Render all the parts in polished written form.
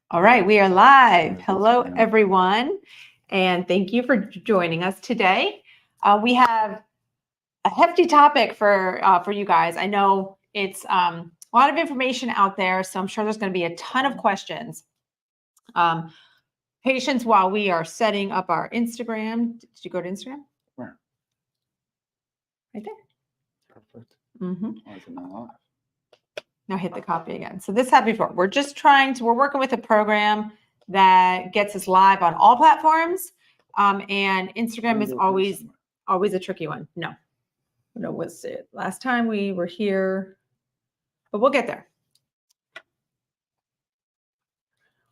All right, we are live. Hello, everyone, and thank you for joining us today. We have a hefty topic for you guys. I know it's a lot of information out there, so I'm sure there's going to be a ton of questions. Patience while we are setting up our Instagram. Did you go to Instagram? Where? Right there. Perfect. Mm-hmm. Why is it not live? Now hit the copy again. So this happened before. We're working with a program that gets us live on all platforms. And Instagram is always a tricky one. No, what's it? Last time we were here, but we'll get there.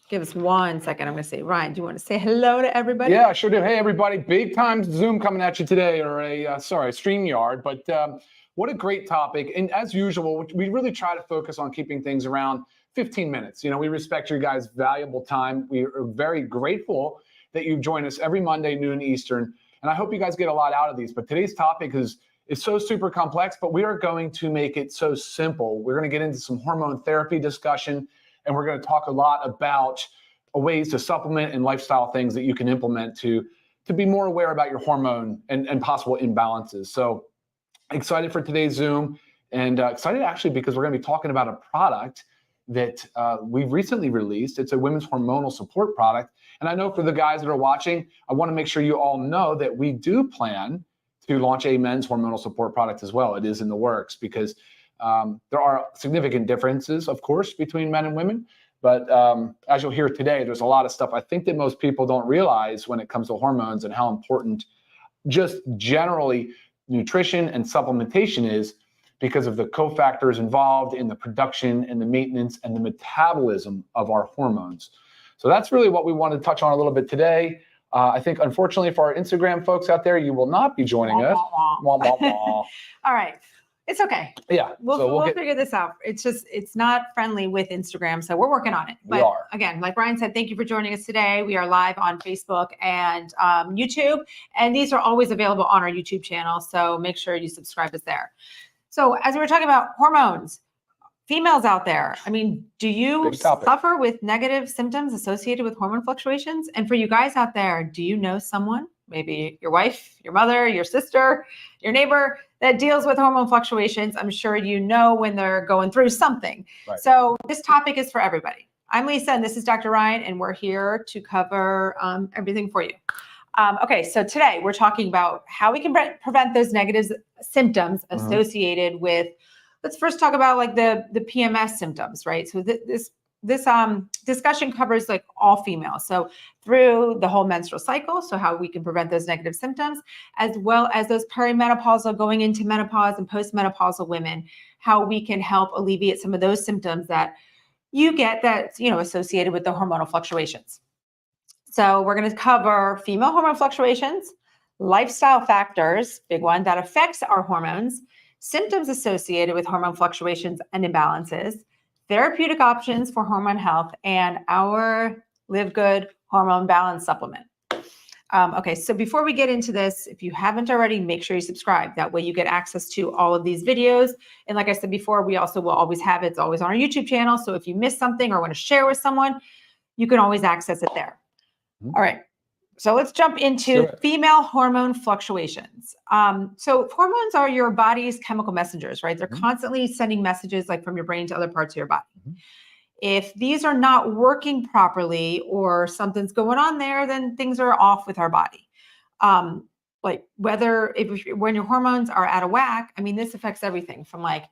Give us 1 second. I'm going to say, Ryan, do you want to say hello to everybody? Yeah, I sure do. Hey, everybody. Big time Zoom coming at you today, or StreamYard. But what a great topic. And as usual, we really try to focus on keeping things around 15 minutes. You know, we respect your guys' valuable time. We are very grateful that you join us every Monday, noon Eastern. And I hope you guys get a lot out of these. But today's topic is so super complex, but we are going to make it so simple. We're going to get into some hormone therapy discussion, and we're going to talk a lot about ways to supplement and lifestyle things that you can implement to be more aware about your hormone and possible imbalances. So excited for today's Zoom, and excited actually because we're going to be talking about a product that we've recently released. It's a women's hormonal support product. And I know for the guys that are watching, I want to make sure you all know that we do plan to launch a men's hormonal support product as well. It is in the works because there are significant differences, of course, between men and women. But as you'll hear today, there's a lot of stuff I think that most people don't realize when it comes to hormones and how important just generally nutrition and supplementation is, because of the cofactors involved in the production and the maintenance and the metabolism of our hormones. So that's really what we want to touch on a little bit today. I think, unfortunately, for our Instagram folks out there, you will not be joining us. All right. It's okay. Yeah. We'll figure this out. It's not friendly with Instagram, so we're working on it. But we are. Again, like Ryan said, thank you for joining us today. We are live on Facebook and YouTube, and these are always available on our YouTube channel, so make sure you subscribe us there. So as we were talking about hormones, females out there, I mean, do you suffer with negative symptoms associated with hormone fluctuations? And for you guys out there, do you know someone, maybe your wife, your mother, your sister, your neighbor, that deals with hormone fluctuations? I'm sure you know when they're going through something. Right. So this topic is for everybody. I'm Lisa, and this is Dr. Ryan, and we're here to cover everything for you. Okay, so today we're talking about how we can prevent those negative symptoms associated with, let's first talk about like the PMS symptoms, right? So this discussion covers like all females. So through the whole menstrual cycle, so how we can prevent those negative symptoms, as well as those perimenopausal, going into menopause and postmenopausal women, how we can help alleviate some of those symptoms that you get that's, associated with the hormonal fluctuations. So we're going to cover female hormone fluctuations, lifestyle factors, big one, that affects our hormones, symptoms associated with hormone fluctuations and imbalances, therapeutic options for hormone health, and our Livegood hormone balance supplement. Okay, so before we get into this, if you haven't already, make sure you subscribe. That way you get access to all of these videos. And like I said before, we also will always have it. It's always on our YouTube channel. So if you miss something or want to share with someone, you can always access it there. All right, so let's jump into female hormone fluctuations. So hormones are your body's chemical messengers, right? They're constantly sending messages like from your brain to other parts of your body. If these are not working properly or something's going on there, then things are off with our body. Like when your hormones are out of whack, I mean, this affects everything from like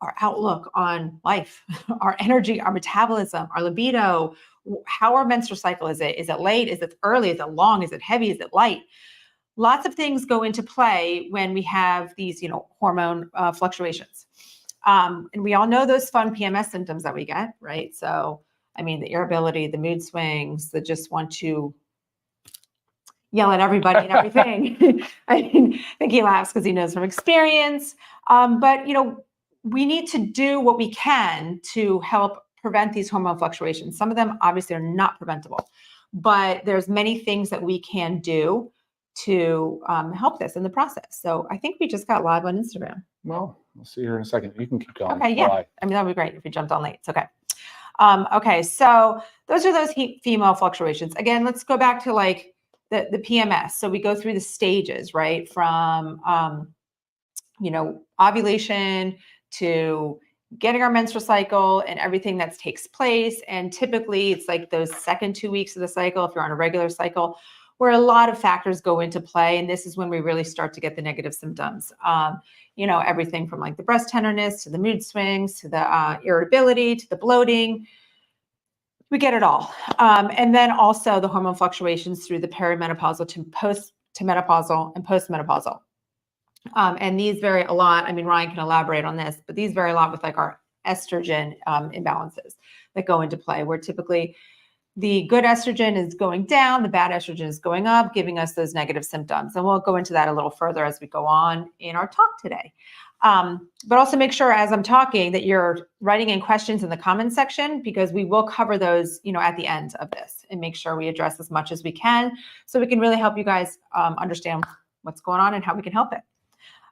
our outlook on life, our energy, our metabolism, our libido, how our menstrual cycle is it? Is it late? Is it early? Is it long? Is it heavy? Is it light? Lots of things go into play when we have these, hormone fluctuations. And we all know those fun PMS symptoms that we get, right? So, I mean, the irritability, the mood swings, the just want to yell at everybody and everything. I think he laughs because he knows from experience. But, we need to do what we can to help prevent these hormone fluctuations. Some of them obviously are not preventable, but there's many things that we can do to help this in the process. So I think we just got live on Instagram. Well, we'll see here in a second. You can keep going. Okay, yeah. I mean, that would be great if you jumped on late. It's okay. Okay, so those are those female fluctuations. Again, let's go back to like the PMS. So we go through the stages, right? From, ovulation to getting our menstrual cycle and everything that takes place. And typically it's like those second 2 weeks of the cycle, if you're on a regular cycle, where a lot of factors go into play. And this is when we really start to get the negative symptoms. Everything from like the breast tenderness to the mood swings, to the irritability, to the bloating. We get it all. And then also the hormone fluctuations through the perimenopausal to menopausal and postmenopausal. And these vary a lot. I mean, Ryan can elaborate on this, but these vary a lot with like our estrogen imbalances that go into play, where typically the good estrogen is going down, the bad estrogen is going up, giving us those negative symptoms. And we'll go into that a little further as we go on in our talk today. But also make sure as I'm talking that you're writing in questions in the comments section, because we will cover those, at the end of this, and make sure we address as much as we can so we can really help you guys understand what's going on and how we can help it.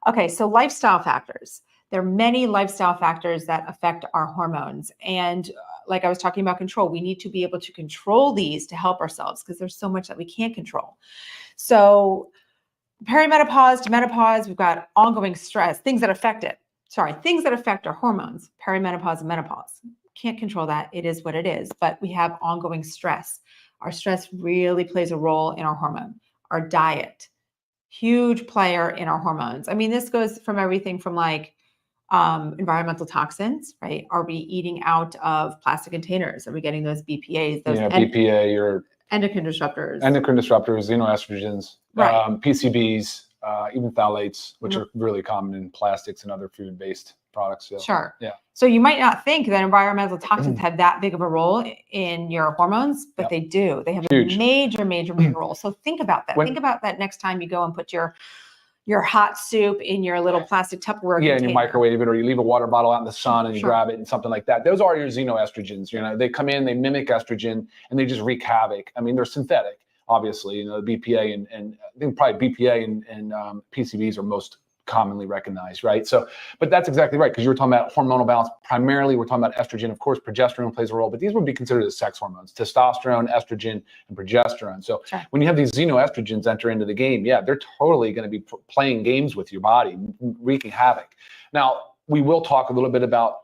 Okay, so lifestyle factors. There are many lifestyle factors that affect our hormones. And like I was talking about control, we need to be able to control these to help ourselves, because there's so much that we can't control. So perimenopause to menopause, we've got ongoing stress, things that affect our hormones, perimenopause and menopause. Can't control that. It is what it is, but we have ongoing stress. Our stress really plays a role in our hormone. Our diet, huge player in our hormones. I mean, this goes from everything from like environmental toxins, right? Are we eating out of plastic containers? Are we getting those BPAs? BPA or endocrine disruptors, xenoestrogens, right. PCBs, even phthalates, which are really common in plastics and other food-based products. So, sure. Yeah. So you might not think that environmental toxins have that big of a role in your hormones, but they do. They have Huge. a major role. So think about that. Think about that next time you go and put your hot soup in your little plastic Tupperware container. And you microwave it, or you leave a water bottle out in the sun and you grab it and something like that. Those are your xenoestrogens. They come in, they mimic estrogen, and they just wreak havoc. I mean, they're synthetic, obviously. The BPA and I think probably BPA and PCBs are most commonly recognized, right? So, but that's exactly right, because you were talking about hormonal balance. Primarily, we're talking about estrogen. Of course, progesterone plays a role, but these would be considered as sex hormones: testosterone, estrogen, and progesterone. So when you have these xenoestrogens enter into the game, they're totally going to be playing games with your body, wreaking havoc. Now, we will talk a little bit about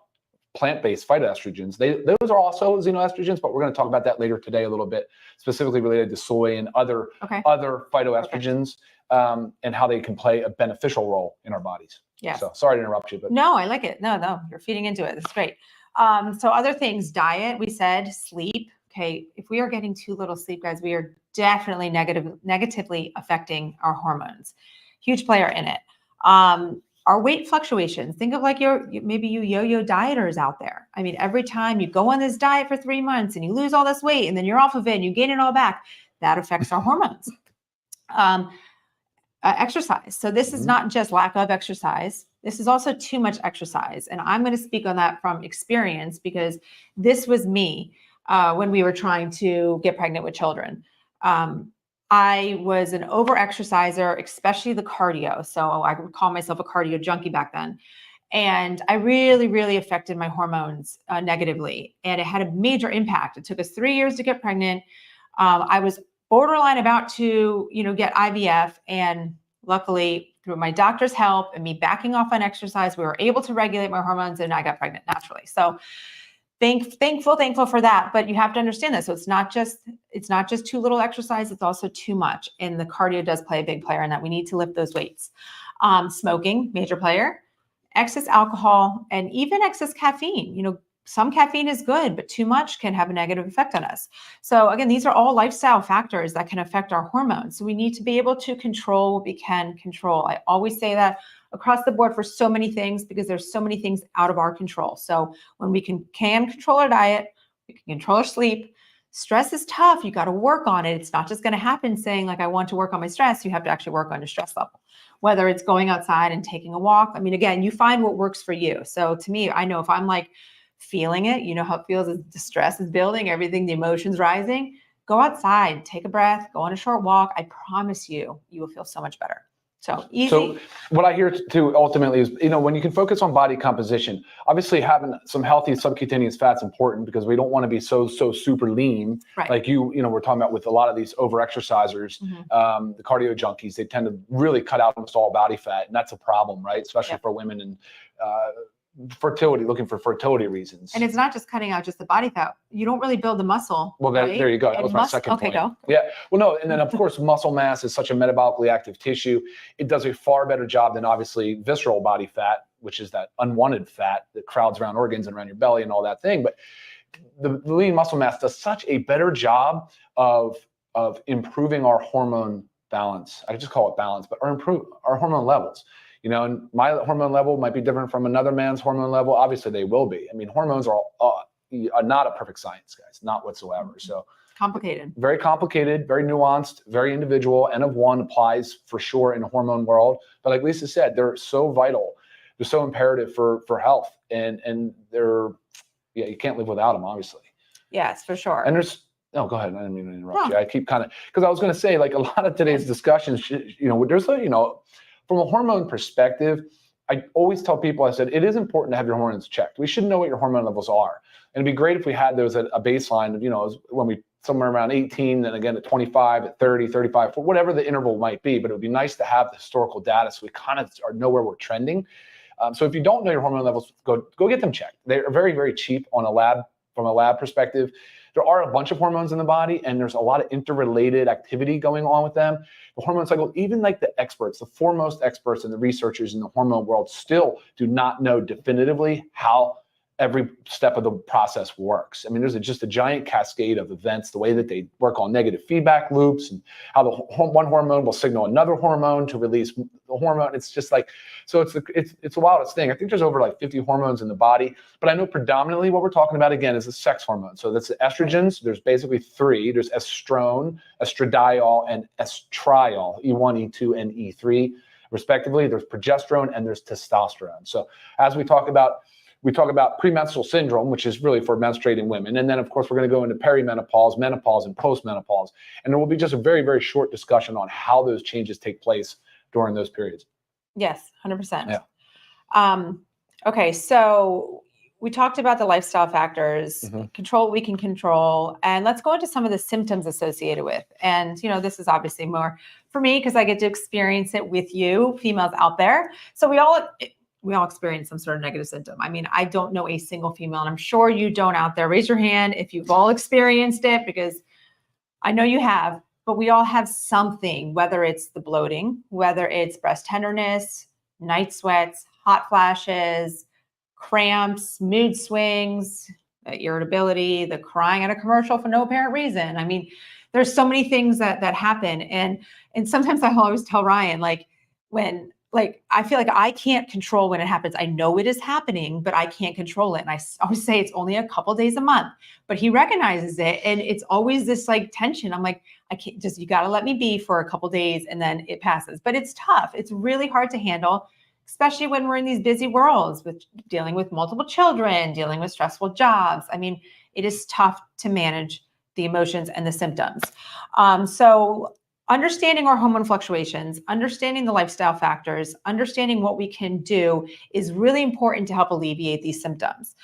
plant-based phytoestrogens. Those are also xenoestrogens, but we're going to talk about that later today a little bit, specifically related to soy and other phytoestrogens. And how they can play a beneficial role in our bodies. Yes. So sorry to interrupt you, but no, I like it. No, you're feeding into it. That's great. So other things, diet, we said, sleep. Okay, if we are getting too little sleep, guys, we are definitely negatively affecting our hormones. Huge player in it. Our weight fluctuations. Think of like maybe you yo-yo dieters out there. I mean, every time you go on this diet for 3 months and you lose all this weight and then you're off of it and you gain it all back, that affects our hormones. Exercise. So this is not just lack of exercise. This is also too much exercise. And I'm going to speak on that from experience, because this was me when we were trying to get pregnant with children. I was an over-exerciser, especially the cardio. So I would call myself a cardio junkie back then. And I really affected my hormones negatively. And it had a major impact. It took us 3 years to get pregnant. I was borderline about to, get IVF. And luckily, through my doctor's help and me backing off on exercise, we were able to regulate my hormones and I got pregnant naturally. So thankful for that. But you have to understand this. So it's not just too little exercise. It's also too much. And the cardio does play a big player in that. We need to lift those weights. Smoking, major player, excess alcohol, and even excess caffeine. Some caffeine is good, but too much can have a negative effect on us. So again, these are all lifestyle factors that can affect our hormones. So we need to be able to control what we can control. I always say that across the board for so many things, because there's so many things out of our control. So when we can control our diet, we can control our sleep. Stress is tough. You got to work on it. It's not just going to happen saying like, I want to work on my stress. You have to actually work on your stress level, whether it's going outside and taking a walk. I mean, again, you find what works for you. So to me, I know if I'm like, feeling it, how it feels as the stress is building, everything, the emotions rising, go outside, take a breath, go on a short walk. I promise you, you will feel so much better. So easy. So what I hear too ultimately is, when you can focus on body composition, obviously having some healthy subcutaneous fat is important because we don't want to be so super lean. Right. Like we're talking about with a lot of these over exercisers, the cardio junkies, they tend to really cut out almost all body fat. And that's a problem, right? Especially for women and fertility, looking for fertility reasons. And it's not just cutting out just the body fat. You don't really build the muscle. Well, there you go. That was my second point. Go. Yeah. Well, no. And then of course, muscle mass is such a metabolically active tissue. It does a far better job than obviously visceral body fat, which is that unwanted fat that crowds around organs and around your belly and all that thing. But the lean muscle mass does such a better job of improving our hormone balance. I just call it balance, but improve our hormone levels. And my hormone level might be different from another man's hormone level. Obviously, they will be. I mean, hormones are not a perfect science, guys, not whatsoever. So complicated, very nuanced, very individual. N of 1 applies for sure in the hormone world. But like Lisa said, they're so vital. They're so imperative for health. And they're, you can't live without them, obviously. Yes, for sure. And there's, go ahead. I didn't mean to interrupt you. I keep because I was going to say, like, a lot of today's discussions, there's from a hormone perspective, I always tell people, I said, it is important to have your hormones checked. We should know what your hormone levels are. And it'd be great if we had those at a baseline of, when we somewhere around 18, then again at 25, at 30, 35, for whatever the interval might be. But it would be nice to have the historical data so we kind of know where we're trending. So if you don't know your hormone levels, go get them checked. They're very, very cheap from a lab perspective. There are a bunch of hormones in the body, and there's a lot of interrelated activity going on with them. The hormone cycle, even like the experts, the foremost experts and the researchers in the hormone world still do not know definitively how every step of the process works. I mean, there's just a giant cascade of events, the way that they work on negative feedback loops and how the one hormone will signal another hormone to release the hormone. It's just like, so it's the wildest thing. I think there's over like 50 hormones in the body, but I know predominantly what we're talking about again is the sex hormone. So that's the estrogens. There's basically 3. There's estrone, estradiol, and estriol, E1, E2, and E3 respectively. There's progesterone and there's testosterone. So as we talk about premenstrual syndrome, which is really for menstruating women. And then, of course, we're going to go into perimenopause, menopause, and postmenopause. And there will be just a very, very short discussion on how those changes take place during those periods. Yes, 100%. Yeah. Okay, so we talked about the lifestyle factors, control what we can control, and let's go into some of the symptoms associated with. And, this is obviously more for me because I get to experience it with you, females out there. So we all experience some sort of negative symptom. I mean, I don't know a single female, and I'm sure you don't out there. Raise your hand if you've all experienced it, because I know you have, but we all have something, whether it's the bloating, whether it's breast tenderness, night sweats, hot flashes, cramps, mood swings, irritability, the crying at a commercial for no apparent reason. I mean, there's so many things that happen. And sometimes I always tell Ryan, I feel like I can't control when it happens. I know it is happening, but I can't control it. And I always say it's only a couple days a month, but he recognizes it. And it's always this tension. I'm like, I can't you got to let me be for a couple days and then it passes. But it's tough. It's really hard to handle, especially when we're in these busy worlds with dealing with multiple children, dealing with stressful jobs. I mean, it is tough to manage the emotions and the symptoms. So understanding our hormone fluctuations, understanding the lifestyle factors, understanding what we can do is really important to help alleviate these symptoms.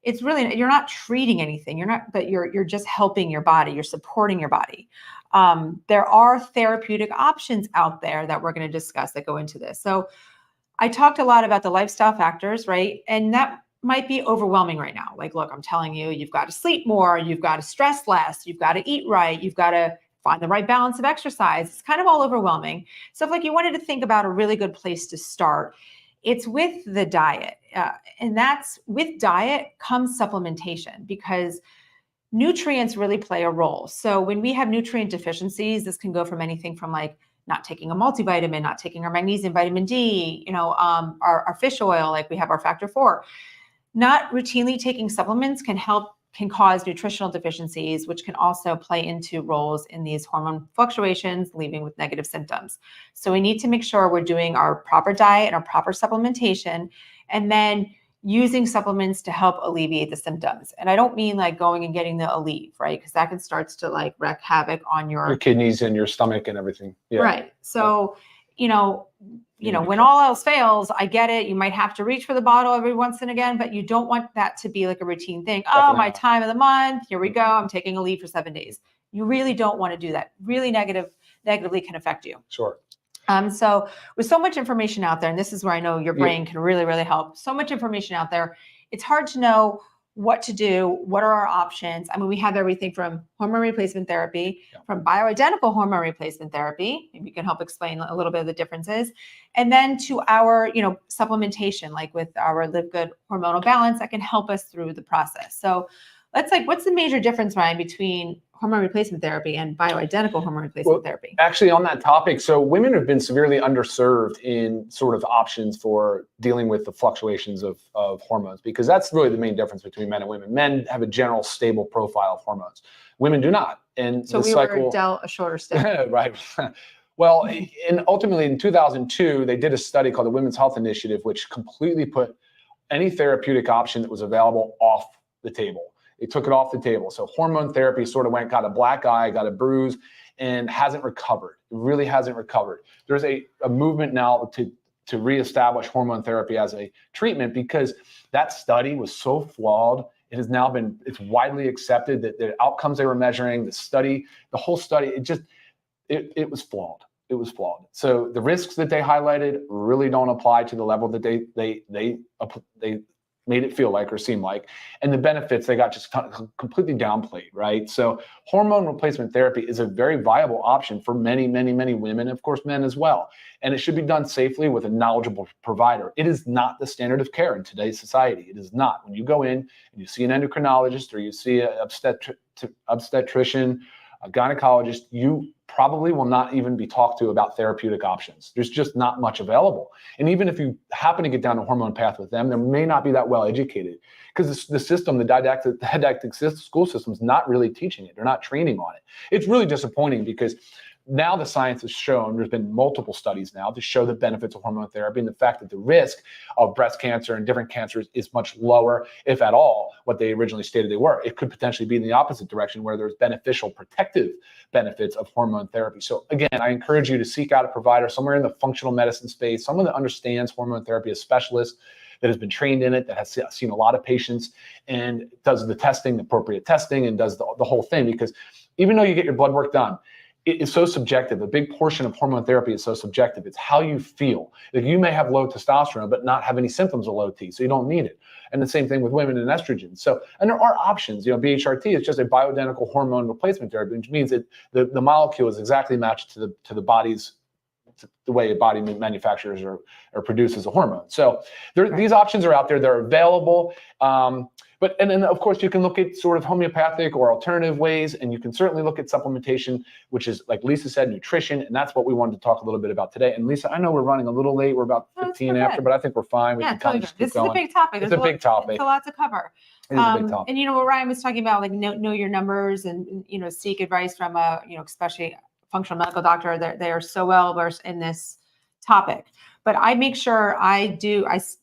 It's really, you're not treating anything. You're just helping your body. You're supporting your body. There are therapeutic options out there that we're going to discuss that go into this. So I talked a lot about the lifestyle factors, right? And that might be overwhelming right now. Like, look, I'm telling you, you've got to sleep more. You've got to stress less. You've got to eat right. You've got to find the right balance of exercise. It's kind of all overwhelming. So if you wanted to think about a really good place to start, it's with the diet. And that's with diet comes supplementation, because nutrients really play a role. So when we have nutrient deficiencies, this can go from anything from not taking a multivitamin, not taking our magnesium, vitamin D, our fish oil, we have our factor 4. Not routinely taking supplements can cause nutritional deficiencies, which can also play into roles in these hormone fluctuations, leaving with negative symptoms. So we need to make sure we're doing our proper diet and our proper supplementation. And then using supplements to help alleviate the symptoms. And I don't mean like going and getting the Aleve, right? Because that can starts to like wreak havoc on Your kidneys and your stomach and everything. Yeah. Right. So, you know, when all else fails, I get it. You might have to reach for the bottle every once and again, but you don't want that to be like a routine thing. Oh, my time of the month. Here we go. I'm taking Aleve for 7 days. You really don't want to do that. Really negatively can affect you. Sure. So with so much information out there, and this is where I know your brain can really, really help. So much information out there. It's hard to know what to do. What are our options? I mean, we have everything from hormone replacement therapy, from bioidentical hormone replacement therapy. Maybe you can help explain a little bit of the differences. And then to our, supplementation, like with our Livegood hormonal balance that can help us through the process. So what's the major difference, Ryan, between hormone replacement therapy and bioidentical hormone replacement therapy? Actually, on that topic, so women have been severely underserved in sort of options for dealing with the fluctuations of hormones, because that's really the main difference between men and women. Men have a general stable profile of hormones. Women do not. And so were dealt a shorter stick. Right. Well, and ultimately in 2002, they did a study called the Women's Health Initiative, which completely put any therapeutic option that was available off the table. They took it off the table. So hormone therapy sort of got a black eye, got a bruise, and hasn't recovered. It really hasn't recovered. There's a movement now to reestablish hormone therapy as a treatment, because that study was so flawed. It has now it's widely accepted that the outcomes they were measuring, the whole study, it was flawed. It was flawed. So the risks that they highlighted really don't apply to the level that they made it feel like or seem like, and the benefits they got just completely downplayed, right? So hormone replacement therapy is a very viable option for many, many, many women, of course, men as well. And it should be done safely with a knowledgeable provider. It is not the standard of care in today's society. It is not. When you go in and you see an endocrinologist or you see an obstetrician, a gynecologist, you probably will not even be talked to about therapeutic options. There's just not much available. And even if you happen to get down a hormone path with them, they may not be that well educated, because the system, the didactic school system is not really teaching it. They're not training on it. It's really disappointing, because now the science has shown, there's been multiple studies now to show the benefits of hormone therapy and the fact that the risk of breast cancer and different cancers is much lower, if at all, what they originally stated they were. It could potentially be in the opposite direction, where there's beneficial protective benefits of hormone therapy. So again, I encourage you to seek out a provider somewhere in the functional medicine space, someone that understands hormone therapy, a specialist that has been trained in it, that has seen a lot of patients and does the testing, the appropriate testing, and does the whole thing. Because even though you get your blood work done, it is so subjective. A big portion of hormone therapy is so subjective. It's how you feel. Like, you may have low testosterone, but not have any symptoms of low T, so you don't need it. And the same thing with women and estrogen. So, and there are options. BHRT is just a bioidentical hormone replacement therapy, which means that the molecule is exactly matched to the body's, the way a body manufactures or produces a hormone. So these options are out there. They're available. And then, of course, you can look at sort of homeopathic or alternative ways, and you can certainly look at supplementation, which is, like Lisa said, nutrition, and that's what we wanted to talk a little bit about today. And Lisa, I know we're running a little late. We're about 15 after, but I think we're fine. We can kind of just keep going. This is a big topic. It's a big topic. It's a lot to cover. It is a big topic. And what Ryan was talking about, like know your numbers, and seek advice from a especially functional medical doctor. They are so well versed in this topic. But I make sure I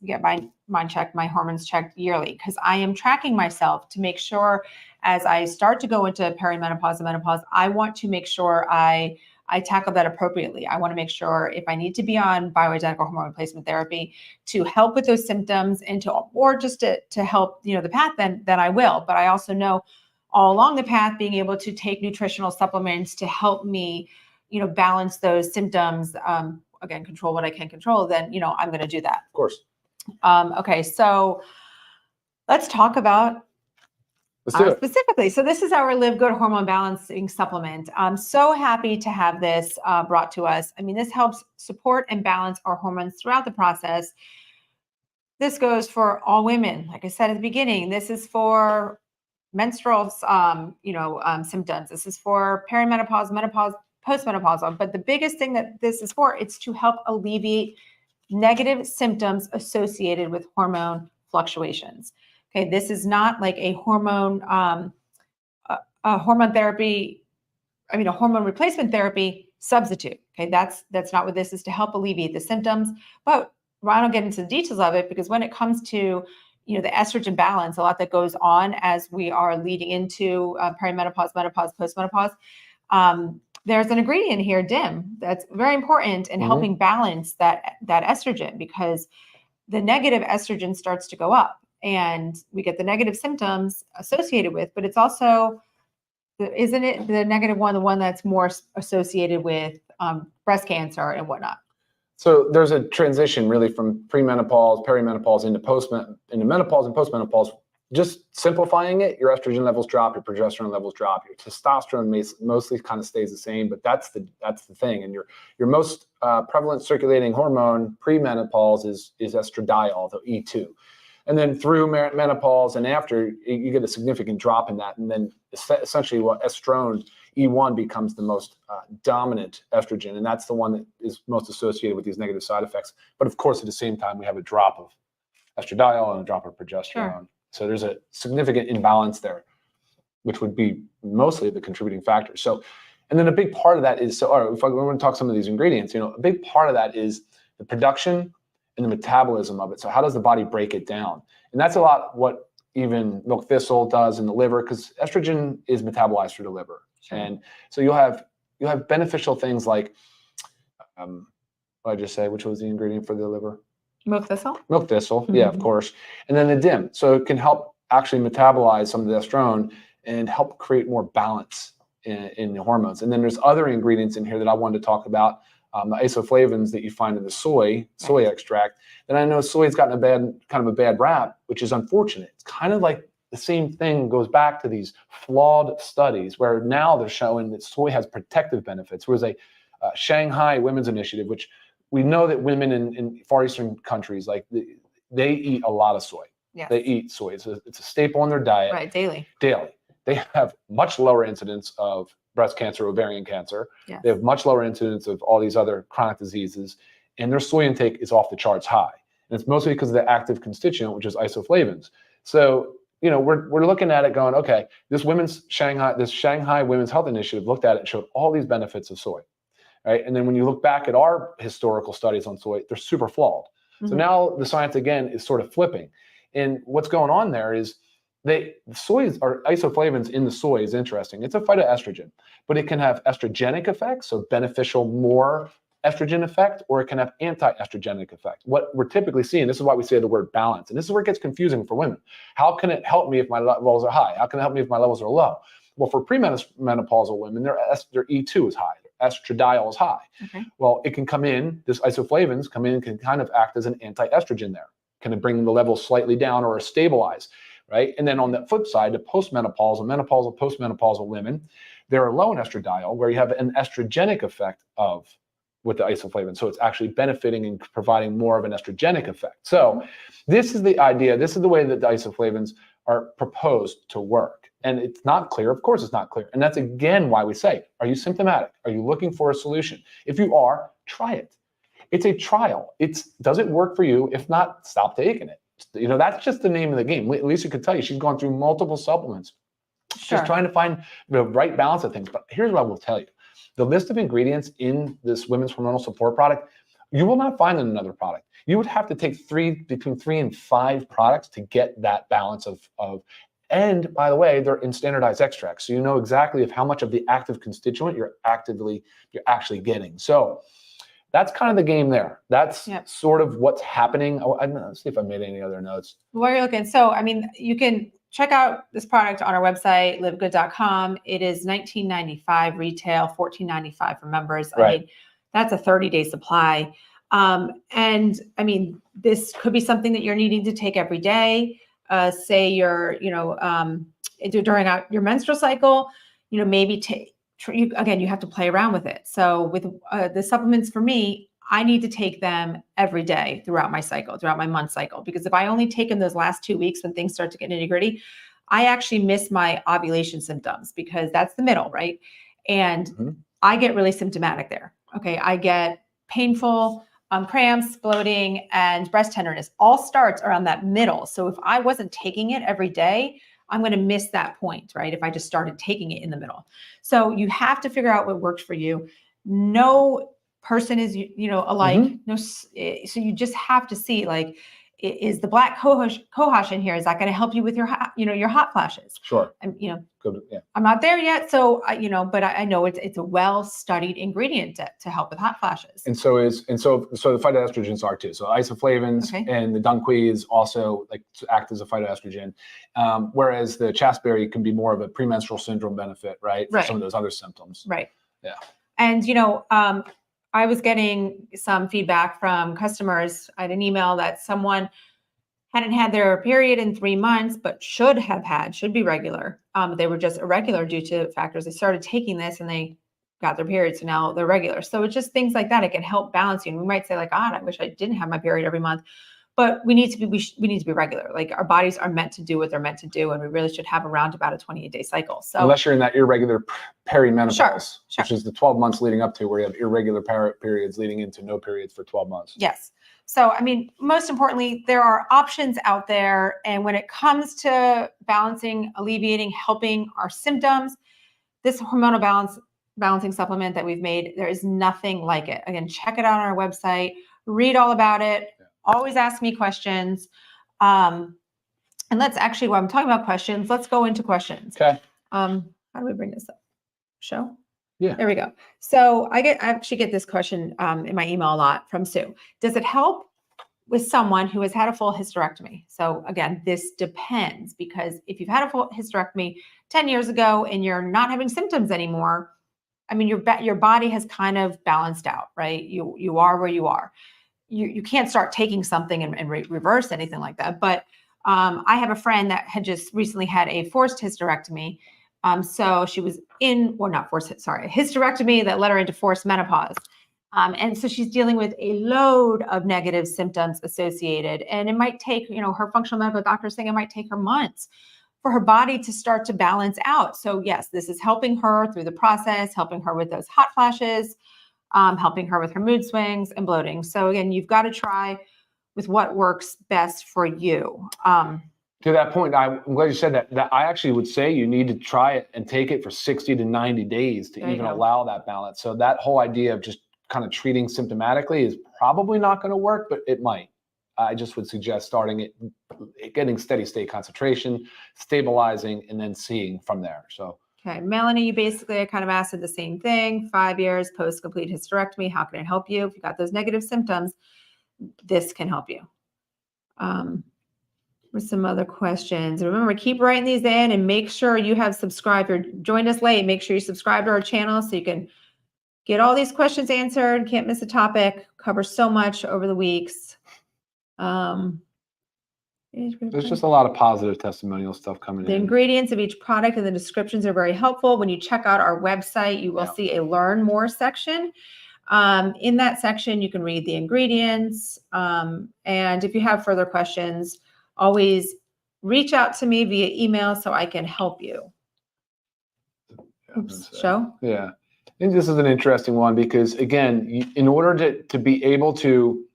get my hormones checked yearly, because I am tracking myself to make sure, as I start to go into perimenopause and menopause, I want to make sure I tackle that appropriately. I want to make sure if I need to be on bioidentical hormone replacement therapy to help with those symptoms or just to help, the path, then I will. But I also know all along the path, being able to take nutritional supplements to help me, balance those symptoms, again, control what I can control, then, I'm going to do that. Of course. Okay. So let's talk about specifically. So this is our Livegood hormone balancing supplement. I'm so happy to have this brought to us. I mean, this helps support and balance our hormones throughout the process. This goes for all women. Like I said at the beginning, this is for menstrual, symptoms. This is for perimenopause, menopause, postmenopausal. But the biggest thing that this is for, it's to help alleviate negative symptoms associated with hormone fluctuations. Okay, this is not like a hormone therapy. I mean, a hormone replacement therapy substitute. Okay, that's not what this is, to help alleviate the symptoms. But I don't get into the details of it, because when it comes to the estrogen balance, a lot that goes on as we are leading into perimenopause, menopause, postmenopause. There's an ingredient here, DIM, that's very important in helping balance that estrogen, because the negative estrogen starts to go up and we get the negative symptoms associated with, but it's also, isn't it the negative one, the one that's more associated with breast cancer and whatnot? So there's a transition really from premenopause, perimenopause into menopause and postmenopause. Just simplifying it, your estrogen levels drop, your progesterone levels drop, your testosterone mostly kind of stays the same, but that's the thing. And your most prevalent circulating hormone premenopause is estradiol, the E2. And then through menopause and after, you get a significant drop in that. And then essentially what estrone, E1, becomes the most dominant estrogen. And that's the one that is most associated with these negative side effects. But of course, at the same time, we have a drop of estradiol and a drop of progesterone. Sure. So there's a significant imbalance there, which would be mostly the contributing factor. So, and then a big part of that is, if I want to talk some of these ingredients, a big part of that is the production and the metabolism of it. So how does the body break it down? And that's a lot what even milk thistle does in the liver, because estrogen is metabolized through the liver. Sure. And so you'll have beneficial things like, what did I just say? Which was the ingredient for the liver? Milk thistle? Milk thistle, yeah, of course. And then the DIM. So it can help actually metabolize some of the estrone and help create more balance in the hormones. And then there's other ingredients in here that I wanted to talk about, the isoflavones that you find in the soy extract. And I know soy's gotten a bad rap, which is unfortunate. It's kind of like the same thing goes back to these flawed studies where now they're showing that soy has protective benefits. There was a Shanghai Women's Initiative, which we know that women in Far Eastern countries, like they eat a lot of soy. Yes. They eat soy. It's a staple in their diet. Right, daily. They have much lower incidence of breast cancer, ovarian cancer. Yes. They have much lower incidence of all these other chronic diseases. And their soy intake is off the charts high. And it's mostly because of the active constituent, which is isoflavones. So, we're looking at it going, okay, this Shanghai Women's Health Initiative looked at it and showed all these benefits of soy. Right? And then when you look back at our historical studies on soy, they're super flawed. So now the science again is sort of flipping. And what's going on there is isoflavones in the soy is interesting. It's a phytoestrogen, but it can have estrogenic effects, so beneficial more estrogen effect, or it can have anti-estrogenic effect. What we're typically seeing, this is why we say the word balance, and this is where it gets confusing for women. How can it help me if my levels are high? How can it help me if my levels are low? Well, for premenopausal women, their E2 is high. Estradiol is high. Okay. Well, it can come in, this isoflavones come in and can kind of act as an anti-estrogen there. Can it bring the levels slightly down or stabilize, right? And then on the flip side, the postmenopausal, menopausal, postmenopausal women, they're low in estradiol, where you have an estrogenic effect with the isoflavones. So it's actually benefiting and providing more of an estrogenic effect. So this is the idea. This is the way that the isoflavones are proposed to work. And it's not clear. Of course, it's not clear. And that's again why we say, are you symptomatic? Are you looking for a solution? If you are, try it. It's a trial. Does it work for you? If not, stop taking it. That's just the name of the game. Lisa could tell you, she's gone through multiple supplements, just trying to find the right balance of things. But here's what I will tell you. The list of ingredients in this women's hormonal support product, you will not find in another product. You would have to take between 3 and 5 products to get that balance of. And by the way, they're in standardized extracts. So you know exactly how much of the active constituent you're actually getting. So that's kind of the game there. That's sort of what's happening. Let's see if I made any other notes. While you're looking, so you can check out this product on our website, livegood.com. It is $19.95 retail, $14.95 for members. Right. That's a 30-day supply. And this could be something that you're needing to take every day. Say you're, during your menstrual cycle, maybe you have to play around with it. So with the supplements for me, I need to take them every day throughout my cycle, throughout my month cycle, because if I only take them those last 2 weeks when things start to get nitty gritty, I actually miss my ovulation symptoms because that's the middle, right? And I get really symptomatic there. Okay. I get painful cramps, bloating, and breast tenderness all starts around that middle. So if I wasn't taking it every day, I'm going to miss that point, right? If I just started taking it in the middle. So you have to figure out what works for you. No person is, alike. No, so you just have to see, Is the black cohosh in here? Is that going to help you with your hot flashes? Sure. And Good. Yeah. I'm not there yet, so but I know it's a well-studied ingredient to help with hot flashes. And so the phytoestrogens are too. So isoflavones and the dunquis also like to act as a phytoestrogen, whereas the chasteberry can be more of a premenstrual syndrome benefit, right? For some of those other symptoms. Right. Yeah. And I was getting some feedback from customers. I had an email that someone hadn't had their period in 3 months, but should be regular. They were just irregular due to factors. They started taking this and they got their period, so now they're regular. So it's just things like that. It can help balance you. And we might say like, God, I wish I didn't have my period every month, but we need to be regular. Like our bodies are meant to do what they're meant to do, and we really should have around about a 28-day cycle. So unless you're in that irregular perimenopause, sure. which is the 12 months leading up to where you have irregular periods leading into no periods for 12 months. Yes. So, I mean, most importantly, there are options out there. And when it comes to balancing, alleviating, helping our symptoms, this hormonal balancing supplement that we've made, there is nothing like it. Again, check it out on our website, read all about it, always ask me questions. And let's actually, while I'm talking about questions, let's go into questions. Okay. How do we bring this up? Show? Yeah. There we go. So I actually get this question in my email a lot from Sue. Does it help with someone who has had a full hysterectomy? So again, this depends, because if you've had a full hysterectomy 10 years ago and you're not having symptoms anymore, I mean, your body has kind of balanced out, right? You are where you are. You can't start taking something and reverse anything like that. But I have a friend that had just recently had a forced hysterectomy. So she was a hysterectomy that led her into forced menopause. And so she's dealing with a load of negative symptoms associated. And it might take, her functional medical doctor saying it might take her months for her body to start to balance out. So yes, this is helping her through the process, helping her with those hot flashes, helping her with her mood swings and bloating. So again, you've got to try with what works best for you. To that point, I'm glad you said that. I actually would say you need to try it and take it for 60 to 90 days to even allow that balance. So that whole idea of just kind of treating symptomatically is probably not going to work, but it might. I just would suggest starting it, getting steady state concentration, stabilizing, and then seeing from there. So. Okay, Melanie, you basically kind of asked the same thing. 5 years post-complete hysterectomy, how can it help you? If you got those negative symptoms, this can help you. With some other questions. Remember, keep writing these in and make sure you have subscribed or joined us late. Make sure you subscribe to our channel so you can get all these questions answered. Can't miss a topic. Cover so much over the weeks. There's just a lot of positive testimonial stuff coming in. The ingredients of each product and the descriptions are very helpful. When you check out our website, you will see a Learn More section. In that section, you can read the ingredients. And if you have further questions, always reach out to me via email so I can help you. Oops, show? Yeah. I think this is an interesting one because, again, in order to be able to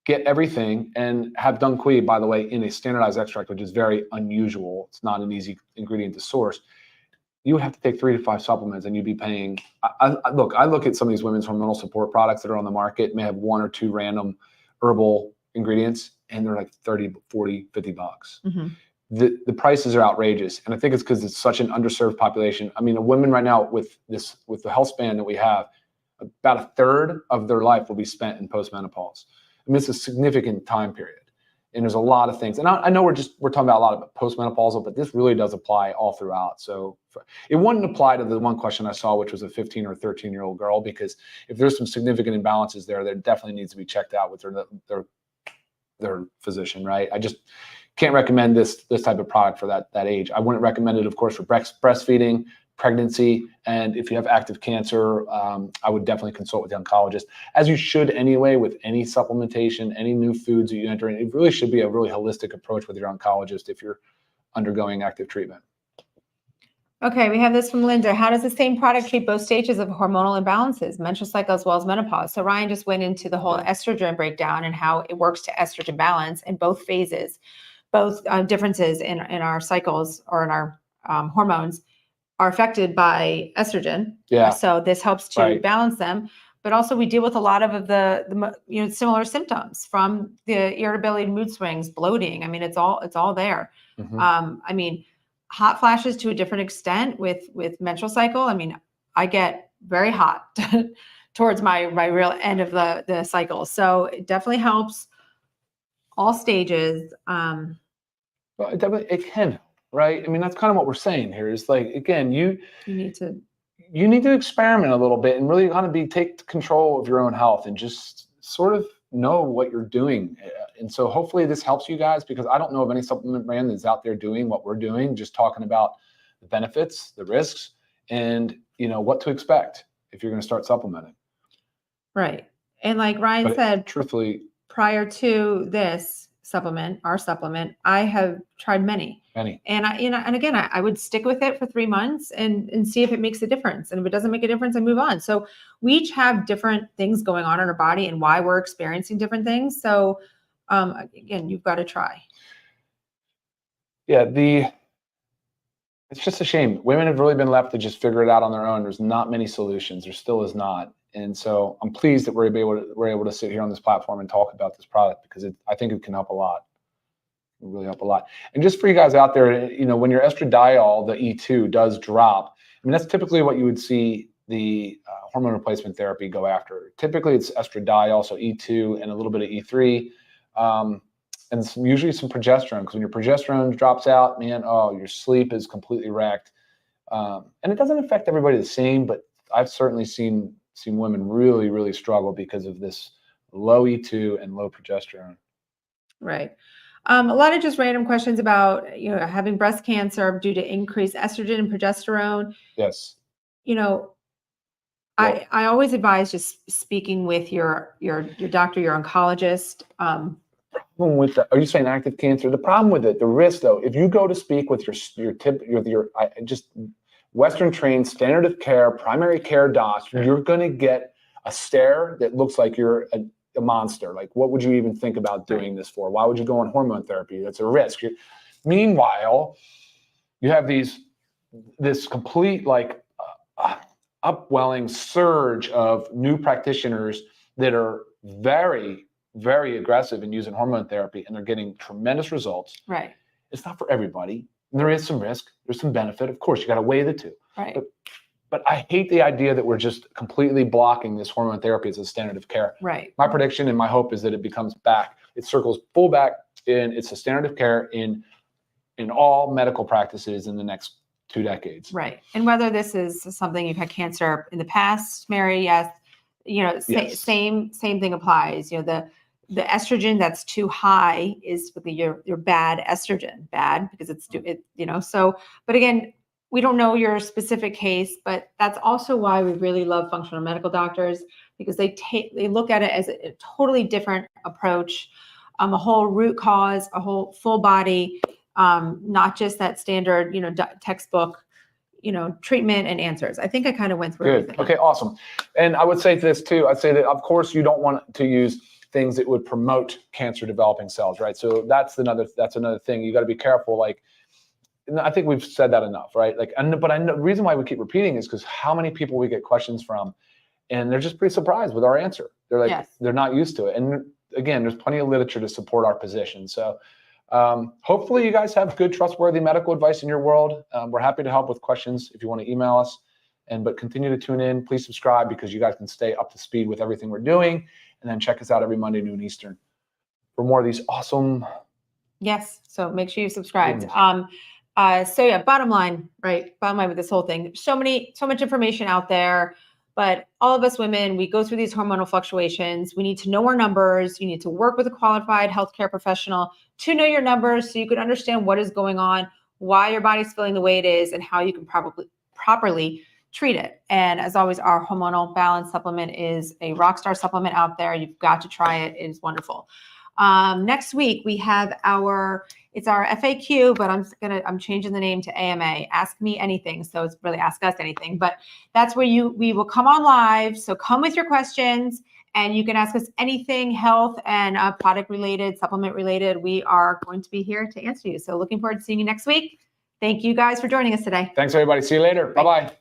get everything and have dunquis, by the way, in a standardized extract, which is very unusual. It's not an easy ingredient to source. You would have to take 3 to 5 supplements and you'd be paying. I look at some of these women's hormonal support products that are on the market, may have 1 or 2 random herbal ingredients, and they're like 30, 40, $50. Mm-hmm. The prices are outrageous. And I think it's because it's such an underserved population. I mean, a woman right now with the health span that we have, about 1/3 of their life will be spent in postmenopause. I mean, it's a significant time period. And there's a lot of things. And I know we're talking about a lot about postmenopausal, but this really does apply all throughout. So it wouldn't apply to the one question I saw, which was a 15 or 13-year-old girl, because if there's some significant imbalances there definitely needs to be checked out with their physician, right? I just can't recommend this type of product for that age. I wouldn't recommend it, of course, for breastfeeding, pregnancy, and if you have active cancer, I would definitely consult with the oncologist, as you should anyway with any supplementation, any new foods that you enter in. It really should be a really holistic approach with your oncologist if you're undergoing active treatment. Okay, we have this from Linda. How does the same product treat both stages of hormonal imbalances, menstrual cycle as well as menopause? So Ryan just went into the whole estrogen breakdown and how it works to estrogen balance in both phases, both differences in our cycles or in our hormones are affected by estrogen. Yeah. So this helps to balance them. but also we deal with a lot of the similar symptoms, from the irritability, mood swings, bloating. I mean, it's all there. I mean, hot flashes to a different extent with menstrual cycle. I mean, I get very hot towards my real end of the cycle. So it definitely helps all stages. Well, it can, right? I mean, that's kind of what we're saying here is like, again, you need to experiment a little bit and really kind of take control of your own health and just sort of know what you're doing. And so hopefully this helps you guys, because I don't know of any supplement brand that's out there doing what we're doing, just talking about the benefits, the risks, and what to expect if you're going to start supplementing. Right. And like Ryan said, truthfully, prior to this supplement, our supplement, I have tried many. And and again, I would stick with it for 3 months and see if it makes a difference. And if it doesn't make a difference, I move on. So we each have different things going on in our body and why we're experiencing different things. So again, you've got to try. Yeah, it's just a shame. Women have really been left to just figure it out on their own. There's not many solutions. There still is not. And so I'm pleased that we're able to sit here on this platform and talk about this product, because I think it can help a lot. It will really help a lot. And just for you guys out there, when your estradiol, the E2, does drop, I mean, that's typically what you would see the hormone replacement therapy go after. Typically it's estradiol, so E2 and a little bit of E3. And usually some progesterone, because when your progesterone drops out, man, your sleep is completely wrecked. And it doesn't affect everybody the same, but I've certainly seen women really, really struggle because of this low E2 and low progesterone. Right. A lot of just random questions about, having breast cancer due to increased estrogen and progesterone. Yes. I always advise just speaking with your doctor, your oncologist. With are you saying active cancer? The problem with it, the risk though, if you go to speak with your Western trained standard of care, primary care doc, you're going to get a stare that looks like you're a monster. Like, what would you even think about doing this for? Why would you go on hormone therapy? That's a risk. Meanwhile, you have this complete upwelling surge of new practitioners that are very, very aggressive in using hormone therapy, and they're getting tremendous results. Right. It's not for everybody. There is some risk. There's some benefit. Of course, you got to weigh the two. Right. But I hate the idea that we're just completely blocking this hormone therapy as a standard of care. Right. My prediction and my hope is that it becomes back. It circles full back, and it's a standard of care in all medical practices in the next 2 decades. Right. And whether this is something you've had cancer in the past, Mary, yes, Yes. Same thing applies. The estrogen that's too high is your bad estrogen, bad because it's so, but again, we don't know your specific case, but that's also why we really love functional medical doctors, because they look at it as a totally different approach, a whole root cause, a whole full body, not just that standard, textbook, treatment and answers. I think I kind of went through everything. Okay, awesome. And I would say this too. I'd say that of course you don't want to use things that would promote cancer developing cells, right? So that's another thing. You got to be careful. I think we've said that enough, right? But I know the reason why we keep repeating is because how many people we get questions from, and they're just pretty surprised with our answer. They're like, yes. They're not used to it. And again, there's plenty of literature to support our position. So hopefully you guys have good, trustworthy medical advice in your world. We're happy to help with questions if you want to email us. But continue to tune in. Please subscribe, because you guys can stay up to speed with everything we're doing. And then check us out every Monday, noon Eastern, for more of these awesome. Yes. So make sure you subscribed. Bottom line with this whole thing, so much information out there, but all of us women, we go through these hormonal fluctuations. We need to know our numbers. You need to work with a qualified healthcare professional to know your numbers, so you can understand what is going on, why your body's feeling the way it is, and how you can properly treat it. And as always, our hormonal balance supplement is a rock star supplement out there. You've got to try it. It is wonderful. Next week we have our FAQ, but I'm changing the name to AMA, Ask Me Anything. So it's really Ask Us Anything, but that's where we will come on live. So come with your questions, and you can ask us anything health and product related, supplement related. We are going to be here to answer you. So looking forward to seeing you next week. Thank you guys for joining us today. Thanks everybody. See you later. Bye-bye.